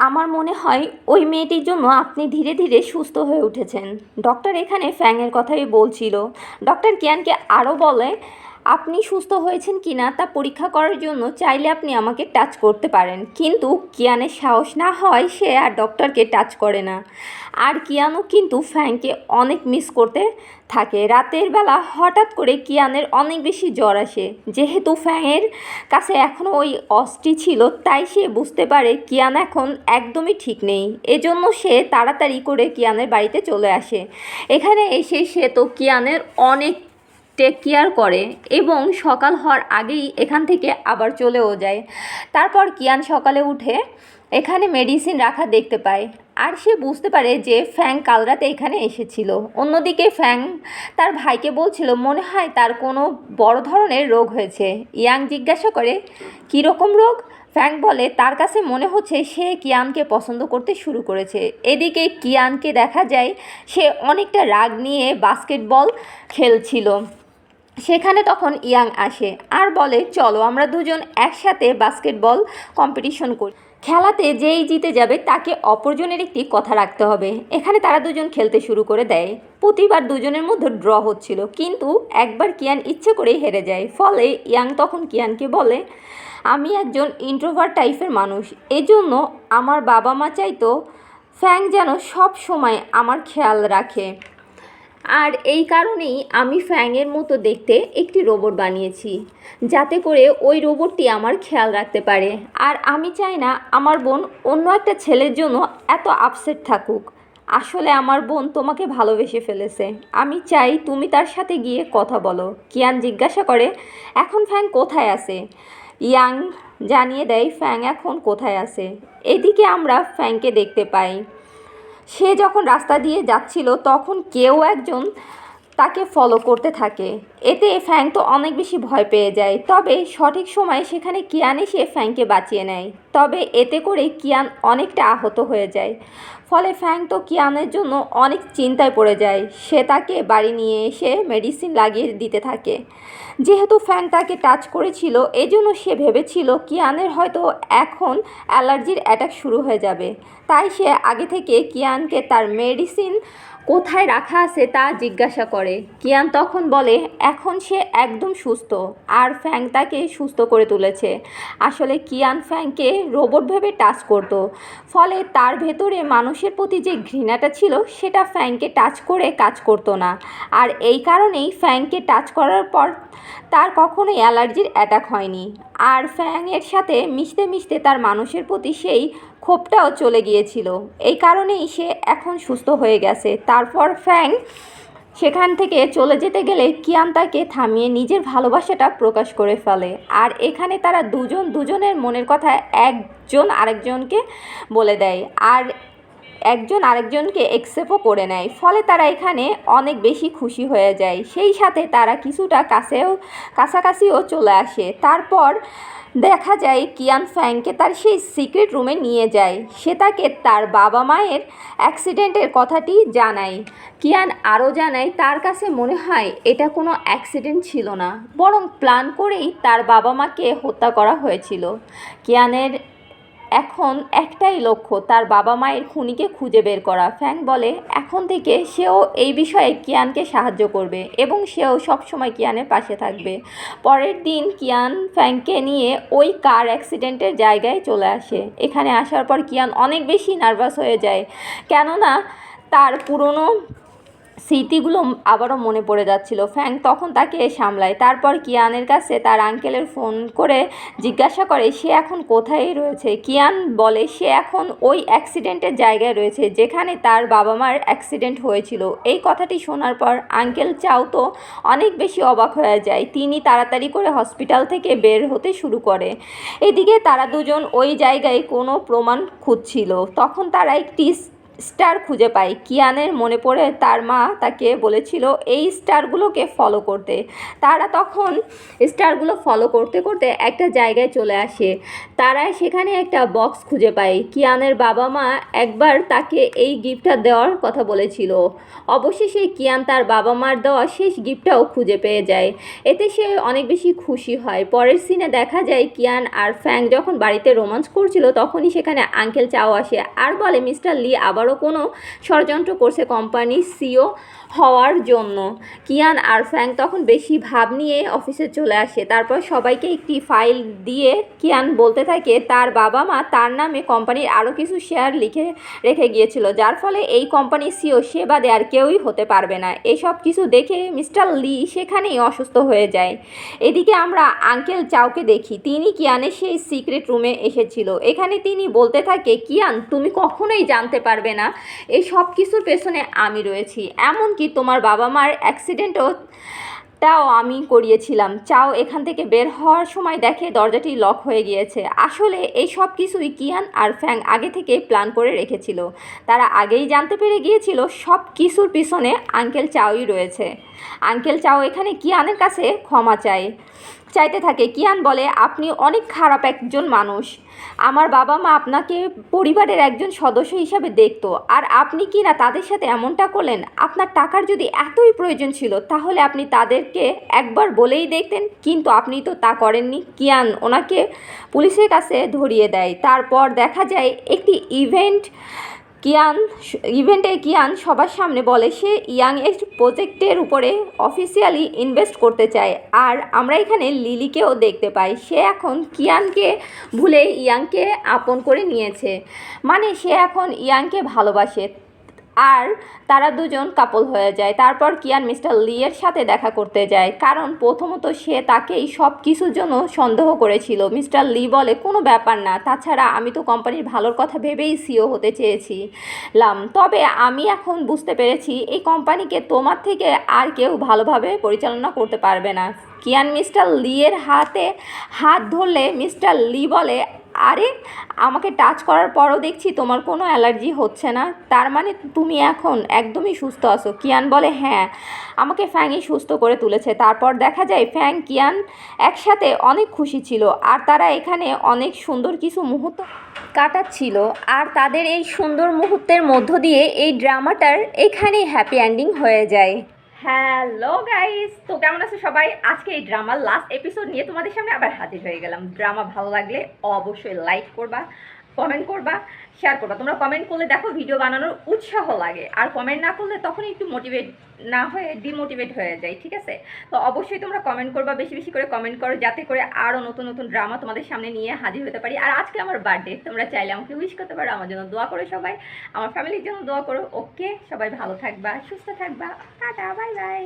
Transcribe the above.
আমার মনে হয় ওই মেয়েটির জন্য আপনি ধীরে ধীরে সুস্থ হয়ে উঠেছেন। ডক্টর এখানে ফ্যাংয়ের কথাই বলছিল। ডক্টর কিয়ানকে আরও বলে, আপনি সুস্থ হয়েছেন কি না তা পরীক্ষা করার জন্য চাইলে আপনি আমাকে টাচ করতে পারেন। কিন্তু কিয়ানের সাহস না হয় সে আর ডক্টরকে টাচ করে না। আর কিয়ানও কিন্তু ফ্যাংকে অনেক মিস করতে থাকে। রাতের বেলা হঠাৎ করে কিয়ানের অনেক বেশি জ্বর আসে। যেহেতু ফ্যাংয়ের কাছে এখনও ওই অস্ত্রটি ছিল, তাই সে বুঝতে পারে কিয়ান এখন একদমই ঠিক নেই। এজন্য সে তাড়াতাড়ি করে কিয়ানের বাড়িতে চলে আসে। এখানে এসে সে তো কিয়ানের অনেক টেক কেয়ার করে এবং সকাল হওয়ার আগেই এখান থেকে আবার চলেও যায়। তারপর কিয়ান সকালে উঠে এখানে মেডিসিন রাখা দেখতে পায়, আর সে বুঝতে পারে যে ফ্যাং কাল রাতে এখানে এসেছিল। অন্যদিকে ফ্যাং তার ভাইকে বলছিল মনে হয় তার কোনো বড় ধরনের রোগ হয়েছে। ইয়াং জিজ্ঞাসা করে কীরকম রোগ? ফ্যাং বলে তার কাছে মনে হচ্ছে সে কিয়ানকে পছন্দ করতে শুরু করেছে। এদিকে কিয়ানকে দেখা যায় সে অনেকটা রাগ নিয়ে বাস্কেটবল খেলছিল। সেখানে তখন ইয়াং আসে আর বলে চলো আমরা দুজন একসাথে বাস্কেটবল কম্পিটিশন করি। খেলাতে যেই জিতে যাবে তাকে অপরজনের একটি কথা রাখতে হবে। এখানে তারা দুজন খেলতে শুরু করে দেয়। প্রতিবার দুজনের মধ্যে ড্র হচ্ছিল, কিন্তু একবার কিয়ান ইচ্ছে করেই হেরে যায়। ফলে ইয়াং তখন কিয়ানকে বলে, আমি একজন ইন্ট্রোভার্ট টাইপের মানুষ, এজন্য আমার বাবা মা চাইতো ফ্যাং যেন সব সময় আমার খেয়াল রাখে। আর এই কারণেই আমি ফ্যাংয়ের মতো দেখতে একটি রোবট বানিয়েছি, যাতে করে ওই রোবটটি আমার খেয়াল রাখতে পারে। আর আমি চাই না আমার বোন অন্য একটা ছেলের জন্য এত আপসেট থাকুক। আসলে আমার বোন তোমাকে ভালোবেসে ফেলেছে। আমি চাই তুমি তার সাথে গিয়ে কথা বলো। কিয়ান জিজ্ঞাসা করে এখন ফ্যাং কোথায় আছে? ইয়াং জানিয়ে দেয় ফ্যাং এখন কোথায় আছে। এদিকে আমরা ফ্যাংকে দেখতে পাই সে যখন রাস্তা দিয়ে যাচ্ছিল তখন কেউ একজন তাকে ফলো করতে থাকে। এতে ফ্যাং তো অনেক বেশি ভয় পেয়ে যায়। তবে সঠিক সময়ে সেখানে কিয়ান এসে ফ্যাংকে বাঁচিয়ে নেয়। তবে এতে করে কিয়ান অনেকটা আহত হয়ে যায়। ফলে ফ্যাং তো কিয়ানের জন্য অনেক চিন্তায় পড়ে যায়। সে তাকে বাড়ি নিয়ে এসে মেডিসিন লাগিয়ে দিতে থাকে। যেহেতু ফ্যাং তাকে টাচ করেছিল, এজন্য সে ভেবেছিল কিয়ানের হয়তো এখন অ্যালার্জির অ্যাটাক শুরু হয়ে যাবে। তাই সে আগে থেকে কিয়ানকে তার মেডিসিন কোথায় রাখা আছে তা জিজ্ঞাসা করে। কিয়ান তখন বলে এখন সে একদম সুস্থ, আর ফ্যাং তাকে সুস্থ করে তুলেছে। আসলে কিয়ান ফ্যাংকে রোবট ভেবে টাচ করত, ফলে তার ভেতরে মানুষের প্রতি যে ঘৃণাটা ছিল সেটা ফ্যাংকে টাচ করে কাজ করতো না। আর এই কারণেই ফ্যাংকে টাচ করার পর তার কখনোই অ্যালার্জির অ্যাটাক হয়নি। আর ফ্যাংয়ের সাথে মিশতে মিশতে তার মানুষের প্রতি সেই ক্ষোভটাও চলে গিয়েছিল। এই কারণেই সে এখন সুস্থ হয়ে গেছে। তারপর ফ্যাং সেখান থেকে চলে যেতে গেলে কিয়ান তাকে থামিয়ে নিজের ভালোবাসাটা প্রকাশ করে ফেলে। আর এখানে তারা দুজন দুজনের মনের কথা একজন আরেকজনকে বলে দেয়, আর একজন আরেকজনকে অ্যাকসেপ্টও করে নেয়। ফলে তারা এখানে অনেক বেশি খুশি হয়ে যায়। সেই সাথে তারা কিছুটা কাছাকাছিও চলে আসে। তারপর দেখা যায় কিয়ান ফ্যাংকে তার সেই সিক্রেট রুমে নিয়ে যায়। সে তাকে তার বাবা মায়ের অ্যাক্সিডেন্টের কথাটি জানায়। কিয়ান আরও জানায় তার কাছে মনে হয় এটা কোনো অ্যাক্সিডেন্ট ছিল না, বরং প্ল্যান করেই তার বাবা মাকে হত্যা করা হয়েছিল। কিয়ানের এখন একটাই লক্ষ্য তার বাবা মায়ের খুনিকে খুঁজে বের করা। ফ্যাং বলে এখন থেকে সেও এই বিষয়ে কিয়ানকে সাহায্য করবে এবং সেও সবসময় কিয়ানের পাশে থাকবে। পরের দিন কিয়ান ফ্যাংকে নিয়ে ওই কার অ্যাক্সিডেন্টের জায়গায় চলে আসে। এখানে আসার পর কিয়ান অনেক বেশি নার্ভাস হয়ে যায়, কেননা তার পুরনো স্মৃতিগুলো আবারও মনে পড়ে যাচ্ছিল। ফ্যাং তখন তাকে সামলায়। তারপর কিয়ানের কাছে তার আঙ্কেলের ফোন করে জিজ্ঞাসা করে সে এখন কোথায় রয়েছে। কিয়ান বলে সে এখন ওই অ্যাক্সিডেন্টের জায়গায় রয়েছে যেখানে তার বাবা মার অ্যাক্সিডেন্ট হয়েছিল। এই কথাটি শোনার পর আঙ্কেল চাও তো অনেক বেশি অবাক হয়ে যায়। তিনি তাড়াতাড়ি করে হসপিটাল থেকে বের হতে শুরু করে। এদিকে তারা দুজন ওই জায়গায় কোনো প্রমাণ খুঁজছিল। তখন তারা একটি স্টার খুঁজে পায়। কিয়ানের মনে পড়ে তার মা তাকে বলেছিল এই স্টারগুলোকে ফলো করতে। তারা তখন স্টারগুলো ফলো করতে করতে একটা জায়গায় চলে আসে। তারা সেখানে একটা বক্স খুঁজে পায়। কিয়ানের বাবা মা একবার তাকে এই গিফটটা দেওয়ার কথা বলেছিল। অবশেষে কিয়ান তার বাবা মার দেওয়া শেষ গিফটটাও খুঁজে পেয়ে যায়। এতে সে অনেক বেশি খুশি হয়। পরের সিনে দেখা যায় কিয়ান আর ফ্যাং যখন বাড়িতে রোমান্স করছিল তখনই সেখানে আঙ্কেল চাও আসে আর বলে মিস্টার লি আবারও কোনো ষড়যন্ত্র করছে কোম্পানির সিও হওয়ার জন্য। কিয়ান আর ফ্যাং তখন বেশি ভাব নিয়ে অফিসে চলে আসে। তারপর সবাইকে একটি ফাইল দিয়ে কিয়ান বলতে থাকে তার বাবা মা তার নামে কোম্পানির আরও কিছু শেয়ার লিখে রেখে গিয়েছিল, যার ফলে এই কোম্পানির সিও সে বাদে আর কেউই হতে পারবে না। এসব কিছু দেখে মিস্টার লি সেখানেই অসুস্থ হয়ে যায়। এদিকে আমরা আঙ্কেল চাওকে দেখি। তিনি কিয়ানের সেই সিক্রেট রুমে এসেছিল। এখানে তিনি বলতে থাকে কিয়ান তুমি কখনোই জানতে পারবে না এই সব কিছুর পেছনে আমি রয়েছি, এমনকি তোমার বাবা মার অ্যাক্সিডেন্টটাও আমি করিয়েছিলাম। চাও এখান থেকে বের হওয়ার সময় দেখে দরজাটি লক হয়ে গিয়েছে। আসলে এই সব কিছুই কিয়ান আর ফ্যাং আগে থেকে প্ল্যান করে রেখেছিল। তারা আগেই জানতে পেরে গিয়েছিল সব কিছুর পিছনে আঙ্কেল চাওই রয়েছে। আঙ্কেল চাও এখানে কিয়ানের কাছে ক্ষমা চাইতে থাকে। কিয়ান বলে আপনি অনেক খারাপ একজন মানুষ। আমার বাবা মা আপনাকে পরিবারের একজন সদস্য হিসাবে দেখতো, আর আপনি কি না তাদের সাথে এমনটা করলেন? আপনার টাকার যদি এতই প্রয়োজন ছিল তাহলে আপনি তাদেরকে একবার বলেই দেখতেন, কিন্তু আপনি তো তা করেননি। কিয়ান ওনাকে পুলিশের কাছে ধরিয়ে দেয়। তারপর দেখা যায় একটি ইভেন্টে কিয়ান সবার সামনে বলে সে ইয়াং এজ প্রজেক্টের উপরে অফিসিয়ালি ইনভেস্ট করতে চায়। আর আমরা এখানে লিলিকেও দেখতে পাই। সে এখন কিয়ানকে ভুলে ইয়াংকে আপন করে নিয়েছে, মানে সে এখন ইয়াংকে ভালোবাসে। আর তারা দুজন কাপল হয়ে যায়। তারপর কিয়ান মিস্টার লি এর সাথে দেখা করতে যায়, কারণ প্রথমত সে তাকেই সব কিছুর জন্য সন্দেহ করেছিল। মিস্টার লি বলে কোনো ব্যাপার না, তাছাড়া আমি তো কোম্পানির ভালোর কথা ভেবেই সিও হতে চেয়েছিলাম, তবে আমি এখন বুঝতে পেরেছি এই কোম্পানিকে তোমার থেকে আর কেউ ভালোভাবে পরিচালনা করতে পারবে না। কিয়ান মিস্টার লি এর হাতে হাত ধরলে মিস্টার লি বলে আরে আমাকে টাচ করার পরও দেখছি তোমার কোনো অ্যালার্জি হচ্ছে না, তার মানে তুমি এখন একদমই সুস্থ আছো। কিয়ান বলে হ্যাঁ, আমাকে ফ্যাংই সুস্থ করে তুলেছে। তারপর দেখা যায় ফ্যাং কিয়ান একসাথে অনেক খুশি ছিল, আর তারা এখানে অনেক সুন্দর কিছু মুহূর্ত কাটাচ্ছিল। আর তাদের এই সুন্দর মুহূর্তের মধ্য দিয়ে এই ড্রামাটার এখানেই হ্যাপি এন্ডিং হয়ে যায়। হ্যালো গাইস, তো কেমন আছো সবাই? আজকে এই ড্রামার লাস্ট এপিসোড নিয়ে তোমাদের সামনে আবার হাজির হয়ে গেলাম। ড্রামা ভালো লাগলে অবশ্যই লাইক করবা, কমেন্ট করবা, শেয়ার করবা। তোমরা কমেন্ট করলে দেখো ভিডিও বানানোর উৎসাহ লাগে, আর কমেন্ট না করলে তখনই একটু মোটিভেট না হয়ে ডিমোটিভেট হয়ে যায়, ঠিক আছে? তো অবশ্যই তোমরা কমেন্ট করবা, বেশি বেশি করে কমেন্ট করো, যাতে করে আরও নতুন নতুন ড্রামা তোমাদের সামনে নিয়ে হাজির হতে পারি। আর আজকে আমার বার্থডে, তোমরা চাইলে আমাকে উইশ করতে পারো, আমার জন্য দোয়া করো সবাই, আমার ফ্যামিলির জন্য দোয়া করো। ওকে, সবাই ভালো থাকবা, সুস্থ থাকবা, টাটা, বাই বাই।